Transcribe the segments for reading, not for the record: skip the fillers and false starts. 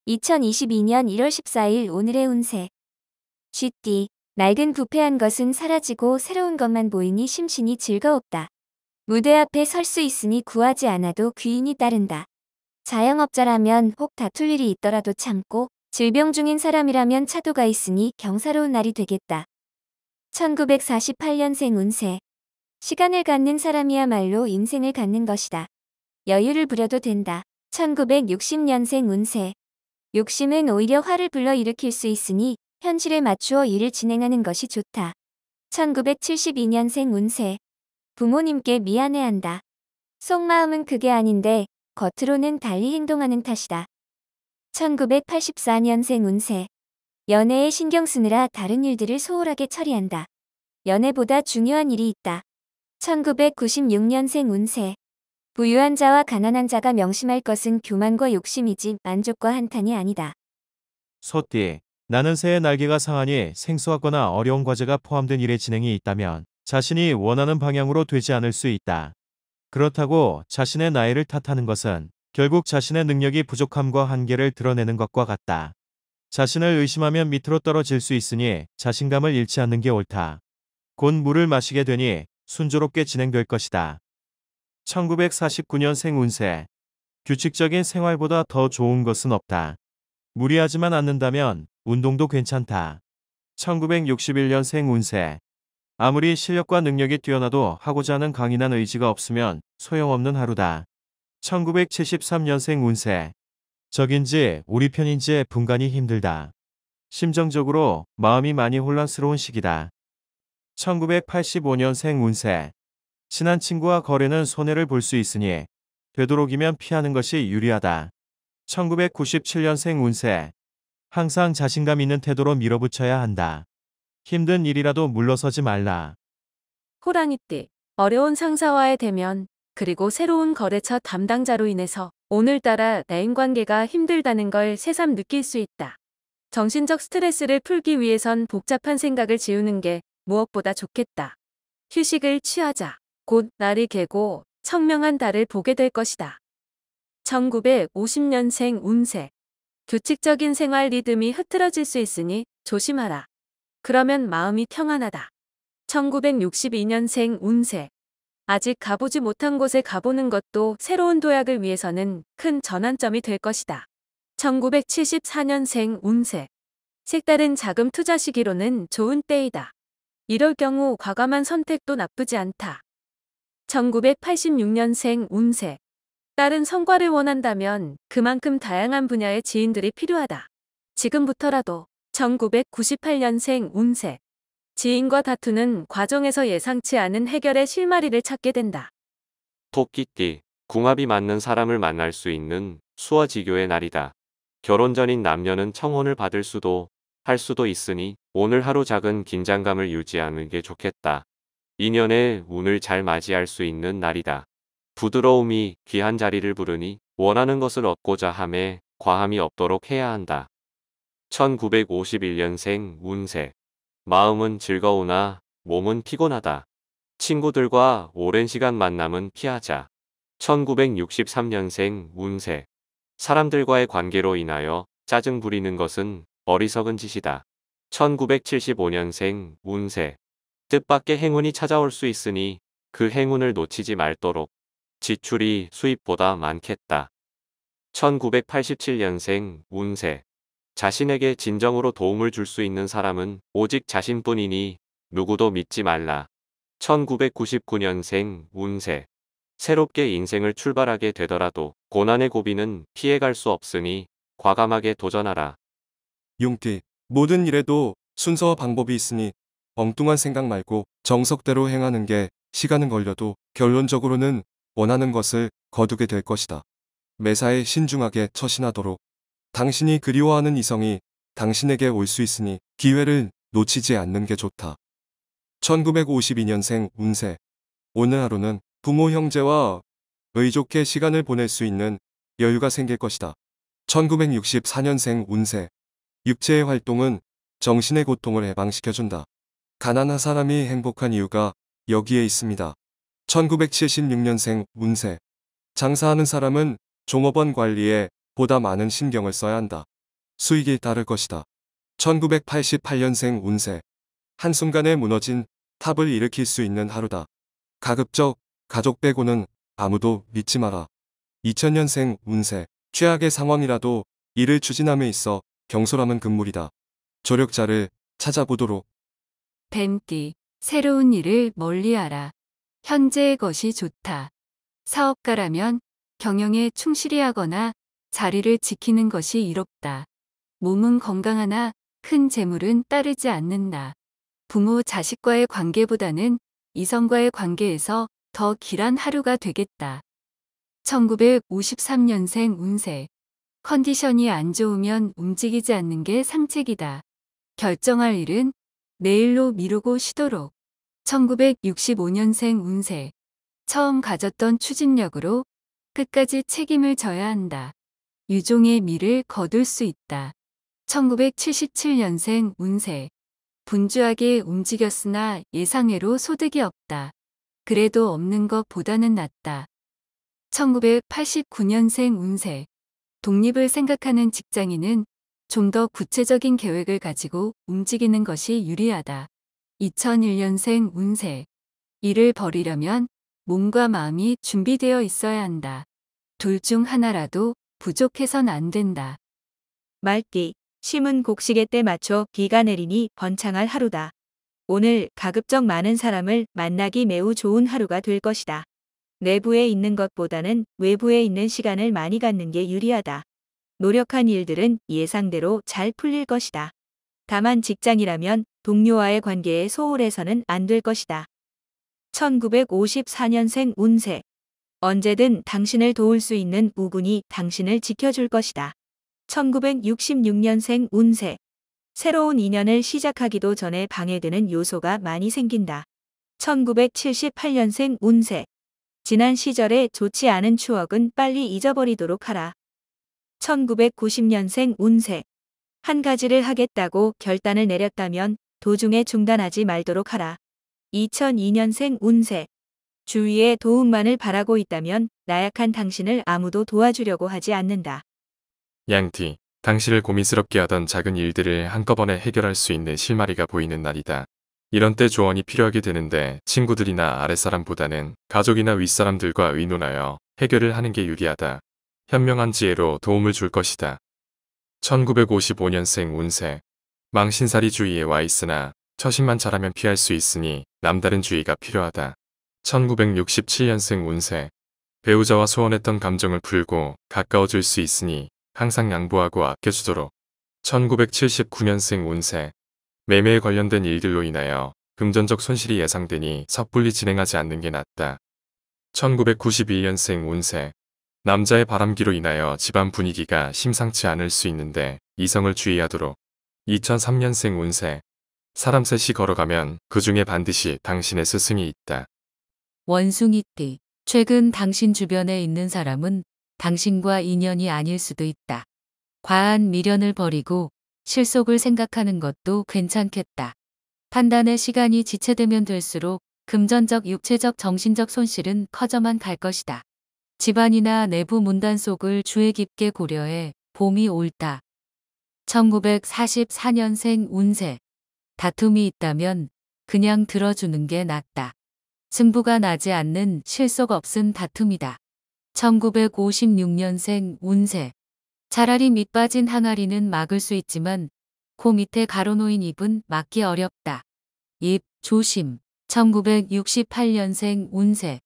2022년 1월 14일 오늘의 운세. 쥐띠. 낡은 부패한 것은 사라지고 새로운 것만 보이니 심신이 즐거웠다. 무대 앞에 설 수 있으니 구하지 않아도 귀인이 따른다. 자영업자라면 혹 다툴 일이 있더라도 참고, 질병 중인 사람이라면 차도가 있으니 경사로운 날이 되겠다. 1948년생 운세. 시간을 갖는 사람이야말로 인생을 갖는 것이다. 여유를 부려도 된다. 1960년생 운세. 욕심은 오히려 화를 불러일으킬 수 있으니 현실에 맞추어 일을 진행하는 것이 좋다. 1972년생 운세. 부모님께 미안해한다. 속마음은 그게 아닌데 겉으로는 달리 행동하는 탓이다. 1984년생 운세. 연애에 신경 쓰느라 다른 일들을 소홀하게 처리한다. 연애보다 중요한 일이 있다. 1996년생 운세. 부유한 자와 가난한 자가 명심할 것은 교만과 욕심이지 만족과 한탄이 아니다. 소띠, 나는 새의 날개가 상하니 생소하거나 어려운 과제가 포함된 일의 진행이 있다면 자신이 원하는 방향으로 되지 않을 수 있다. 그렇다고 자신의 나이를 탓하는 것은 결국 자신의 능력이 부족함과 한계를 드러내는 것과 같다. 자신을 의심하면 밑으로 떨어질 수 있으니 자신감을 잃지 않는 게 옳다. 곧 물을 마시게 되니 순조롭게 진행될 것이다. 1949년생 운세. 규칙적인 생활보다 더 좋은 것은 없다. 무리하지만 않는다면 운동도 괜찮다. 1961년생 운세. 아무리 실력과 능력이 뛰어나도 하고자 하는 강인한 의지가 없으면 소용없는 하루다. 1973년생 운세. 적인지 우리 편인지의 분간이 힘들다. 심정적으로 마음이 많이 혼란스러운 시기다. 1985년생 운세. 친한 친구와 거래는 손해를 볼 수 있으니 되도록이면 피하는 것이 유리하다. 1997년생 운세. 항상 자신감 있는 태도로 밀어붙여야 한다. 힘든 일이라도 물러서지 말라. 호랑이띠. 어려운 상사와의 대면, 그리고 새로운 거래처 담당자로 인해서 오늘따라 대인관계가 힘들다는 걸 새삼 느낄 수 있다. 정신적 스트레스를 풀기 위해선 복잡한 생각을 지우는 게 무엇보다 좋겠다. 휴식을 취하자. 곧 날이 개고 청명한 달을 보게 될 것이다. 1950년생 운세. 규칙적인 생활 리듬이 흐트러질 수 있으니 조심하라. 그러면 마음이 평안하다. 1962년생 운세. 아직 가보지 못한 곳에 가보는 것도 새로운 도약을 위해서는 큰 전환점이 될 것이다. 1974년생 운세. 색다른 자금 투자 시기로는 좋은 때이다. 이럴 경우 과감한 선택도 나쁘지 않다. 1986년생 운세. 다른 성과를 원한다면 그만큼 다양한 분야의 지인들이 필요하다. 지금부터라도. 1998년생 운세. 지인과 다투는 과정에서 예상치 않은 해결의 실마리를 찾게 된다. 토끼띠, 궁합이 맞는 사람을 만날 수 있는 수어지교의 날이다. 결혼 전인 남녀는 청혼을 받을 수도 할 수도 있으니 오늘 하루 작은 긴장감을 유지하는 게 좋겠다. 인연의 운을 잘 맞이할 수 있는 날이다. 부드러움이 귀한 자리를 부르니 원하는 것을 얻고자 함에 과함이 없도록 해야 한다. 1951년생 운세. 마음은 즐거우나 몸은 피곤하다. 친구들과 오랜 시간 만남은 피하자. 1963년생 운세. 사람들과의 관계로 인하여 짜증 부리는 것은 어리석은 짓이다. 1975년생 운세. 뜻밖의 행운이 찾아올 수 있으니 그 행운을 놓치지 말도록. 지출이 수입보다 많겠다. 1987년생 운세. 자신에게 진정으로 도움을 줄 수 있는 사람은 오직 자신뿐이니 누구도 믿지 말라. 1999년생 운세. 새롭게 인생을 출발하게 되더라도 고난의 고비는 피해갈 수 없으니 과감하게 도전하라. 용띠. 모든 일에도 순서와 방법이 있으니 엉뚱한 생각 말고 정석대로 행하는 게 시간은 걸려도 결론적으로는 원하는 것을 거두게 될 것이다. 매사에 신중하게 처신하도록. 당신이 그리워하는 이성이 당신에게 올 수 있으니 기회를 놓치지 않는 게 좋다. 1952년생 운세. 오늘 하루는 부모 형제와 의좋게 시간을 보낼 수 있는 여유가 생길 것이다. 1964년생 운세. 육체의 활동은 정신의 고통을 해방시켜준다. 가난한 사람이 행복한 이유가 여기에 있습니다. 1976년생 운세. 장사하는 사람은 종업원 관리에 보다 많은 신경을 써야 한다. 수익이 따를 것이다. 1988년생 운세. 한순간에 무너진 탑을 일으킬 수 있는 하루다. 가급적 가족 빼고는 아무도 믿지 마라. 2000년생 운세. 최악의 상황이라도 이를 추진함에 있어 경솔함은 금물이다. 조력자를 찾아보도록. 뱀띠, 새로운 일을 멀리하라. 현재의 것이 좋다. 사업가라면 경영에 충실히 하거나 자리를 지키는 것이 이롭다. 몸은 건강하나 큰 재물은 따르지 않는다. 부모 자식과의 관계보다는 이성과의 관계에서 더 길한 하루가 되겠다. 1953년생 운세. 컨디션이 안 좋으면 움직이지 않는 게 상책이다. 결정할 일은 내일로 미루고 쉬도록. 1965년생 운세. 처음 가졌던 추진력으로 끝까지 책임을 져야 한다. 유종의 미를 거둘 수 있다. 1977년생 운세. 분주하게 움직였으나 예상외로 소득이 없다. 그래도 없는 것보다는 낫다. 1989년생 운세. 독립을 생각하는 직장인은 좀 더 구체적인 계획을 가지고 움직이는 것이 유리하다. 2001년생 운세. 일을 벌이려면 몸과 마음이 준비되어 있어야 한다. 둘 중 하나라도 부족해선 안 된다. 말띠, 심은 곡식에 때 맞춰 비가 내리니 번창할 하루다. 오늘 가급적 많은 사람을 만나기 매우 좋은 하루가 될 것이다. 내부에 있는 것보다는 외부에 있는 시간을 많이 갖는 게 유리하다. 노력한 일들은 예상대로 잘 풀릴 것이다. 다만 직장이라면 동료와의 관계에 소홀해서는 안 될 것이다. 1954년생 운세. 언제든 당신을 도울 수 있는 우군이 당신을 지켜줄 것이다. 1966년생 운세. 새로운 인연을 시작하기도 전에 방해되는 요소가 많이 생긴다. 1978년생 운세. 지난 시절의 좋지 않은 추억은 빨리 잊어버리도록 하라. 1990년생 운세. 한 가지를 하겠다고 결단을 내렸다면 도중에 중단하지 말도록 하라. 2002년생 운세. 주위에 도움만을 바라고 있다면 나약한 당신을 아무도 도와주려고 하지 않는다. 양띠, 당신을 고민스럽게 하던 작은 일들을 한꺼번에 해결할 수 있는 실마리가 보이는 날이다. 이런 때 조언이 필요하게 되는데 친구들이나 아랫사람보다는 가족이나 윗사람들과 의논하여 해결을 하는 게 유리하다. 현명한 지혜로 도움을 줄 것이다. 1955년생 운세. 망신살이 주위에 와 있으나 처신만 잘하면 피할 수 있으니 남다른 주의가 필요하다. 1967년생 운세. 배우자와 소원했던 감정을 풀고 가까워질 수 있으니 항상 양보하고 아껴주도록. 1979년생 운세. 매매에 관련된 일들로 인하여 금전적 손실이 예상되니 섣불리 진행하지 않는 게 낫다. 1991년생 운세. 남자의 바람기로 인하여 집안 분위기가 심상치 않을 수 있는데 이성을 주의하도록. 2003년생 운세. 사람 셋이 걸어가면 그 중에 반드시 당신의 스승이 있다. 원숭이띠. 최근 당신 주변에 있는 사람은 당신과 인연이 아닐 수도 있다. 과한 미련을 버리고 실속을 생각하는 것도 괜찮겠다. 판단의 시간이 지체되면 될수록 금전적, 육체적, 정신적 손실은 커져만 갈 것이다. 집안이나 내부 문단 속을 주의 깊게 고려해 봄이 옳다. 1944년생 운세. 다툼이 있다면 그냥 들어주는 게 낫다. 승부가 나지 않는 실속 없은 다툼이다. 1956년생 운세. 차라리 밑 빠진 항아리는 막을 수 있지만 코 밑에 가로놓인 입은 막기 어렵다. 입 조심. 1968년생 운세.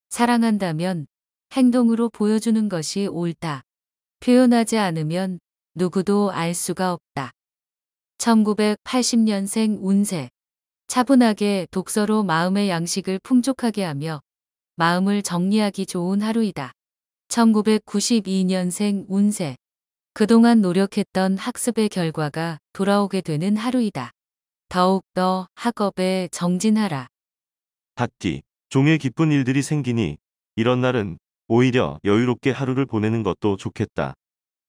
사랑한다면 행동으로 보여주는 것이 옳다. 표현하지 않으면 누구도 알 수가 없다. 1980년생 운세. 차분하게 독서로 마음의 양식을 풍족하게 하며 마음을 정리하기 좋은 하루이다. 1992년생 운세. 그동안 노력했던 학습의 결과가 돌아오게 되는 하루이다. 더욱더 학업에 정진하라. 닭띠, 종일 기쁜 일들이 생기니 이런 날은 오히려 여유롭게 하루를 보내는 것도 좋겠다.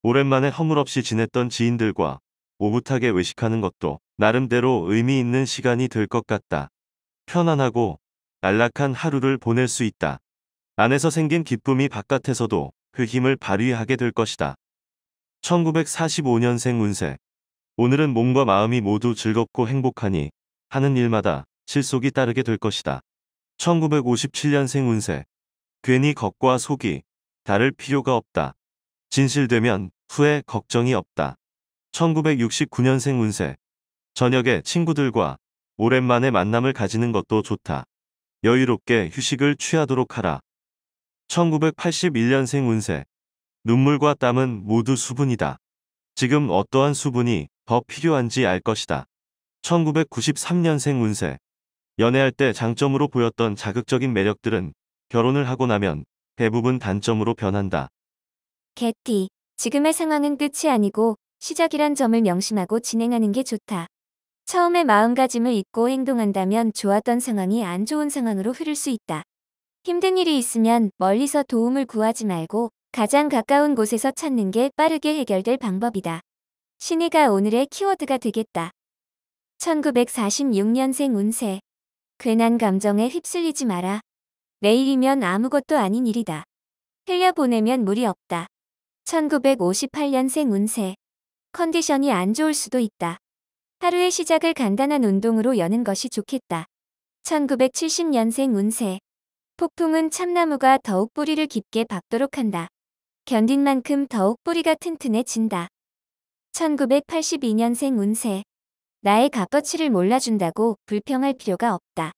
오랜만에 허물없이 지냈던 지인들과 오붓하게 외식하는 것도 나름대로 의미 있는 시간이 될 것 같다. 편안하고 안락한 하루를 보낼 수 있다. 안에서 생긴 기쁨이 바깥에서도 그 힘을 발휘하게 될 것이다. 1945년생 운세. 오늘은 몸과 마음이 모두 즐겁고 행복하니 하는 일마다 실속이 따르게 될 것이다. 1957년생 운세. 괜히 겉과 속이 다를 필요가 없다. 진실되면 후에 걱정이 없다. 1969년생 운세. 저녁에 친구들과 오랜만에 만남을 가지는 것도 좋다. 여유롭게 휴식을 취하도록 하라. 1981년생 운세. 눈물과 땀은 모두 수분이다. 지금 어떠한 수분이 더 필요한지 알 것이다. 1993년생 운세. 연애할 때 장점으로 보였던 자극적인 매력들은 결혼을 하고 나면 대부분 단점으로 변한다. 개띠. 지금의 상황은 끝이 아니고 시작이란 점을 명심하고 진행하는 게 좋다. 처음에 마음가짐을 잊고 행동한다면 좋았던 상황이 안 좋은 상황으로 흐를 수 있다. 힘든 일이 있으면 멀리서 도움을 구하지 말고 가장 가까운 곳에서 찾는 게 빠르게 해결될 방법이다. 신의가 오늘의 키워드가 되겠다. 1946년생 운세. 괜한 감정에 휩쓸리지 마라. 내일이면 아무것도 아닌 일이다. 흘려보내면 무리 없다. 1958년생 운세. 컨디션이 안 좋을 수도 있다. 하루의 시작을 간단한 운동으로 여는 것이 좋겠다. 1970년생 운세. 폭풍은 참나무가 더욱 뿌리를 깊게 박도록 한다. 견딘 만큼 더욱 뿌리가 튼튼해진다. 1982년생 운세. 나의 값어치를 몰라준다고 불평할 필요가 없다.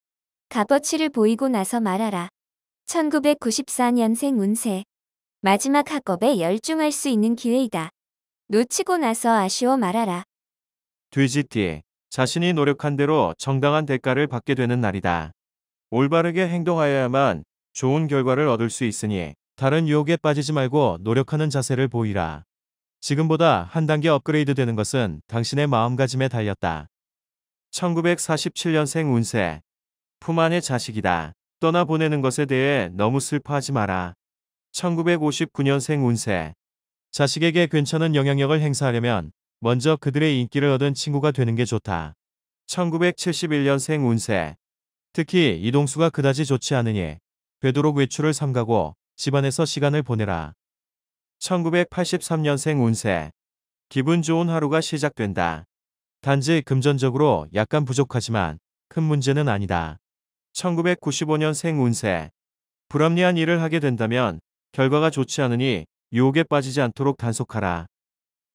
값어치를 보이고 나서 말하라. 1994년생 운세. 마지막 학업에 열중할 수 있는 기회이다. 놓치고 나서 아쉬워 말아라. 돼지띠. 자신이 노력한 대로 정당한 대가를 받게 되는 날이다. 올바르게 행동하여야만 좋은 결과를 얻을 수 있으니 다른 유혹에 빠지지 말고 노력하는 자세를 보이라. 지금보다 한 단계 업그레이드 되는 것은 당신의 마음가짐에 달렸다. 1947년생 운세. 품 안의 자식이다. 떠나보내는 것에 대해 너무 슬퍼하지 마라. 1959년생 운세. 자식에게 괜찮은 영향력을 행사하려면 먼저 그들의 인기를 얻은 친구가 되는 게 좋다. 1971년생 운세. 특히 이동수가 그다지 좋지 않으니 되도록 외출을 삼가고 집안에서 시간을 보내라. 1983년생 운세. 기분 좋은 하루가 시작된다. 단지 금전적으로 약간 부족하지만 큰 문제는 아니다. 1995년생 운세. 불합리한 일을 하게 된다면 결과가 좋지 않으니 유혹에 빠지지 않도록 단속하라.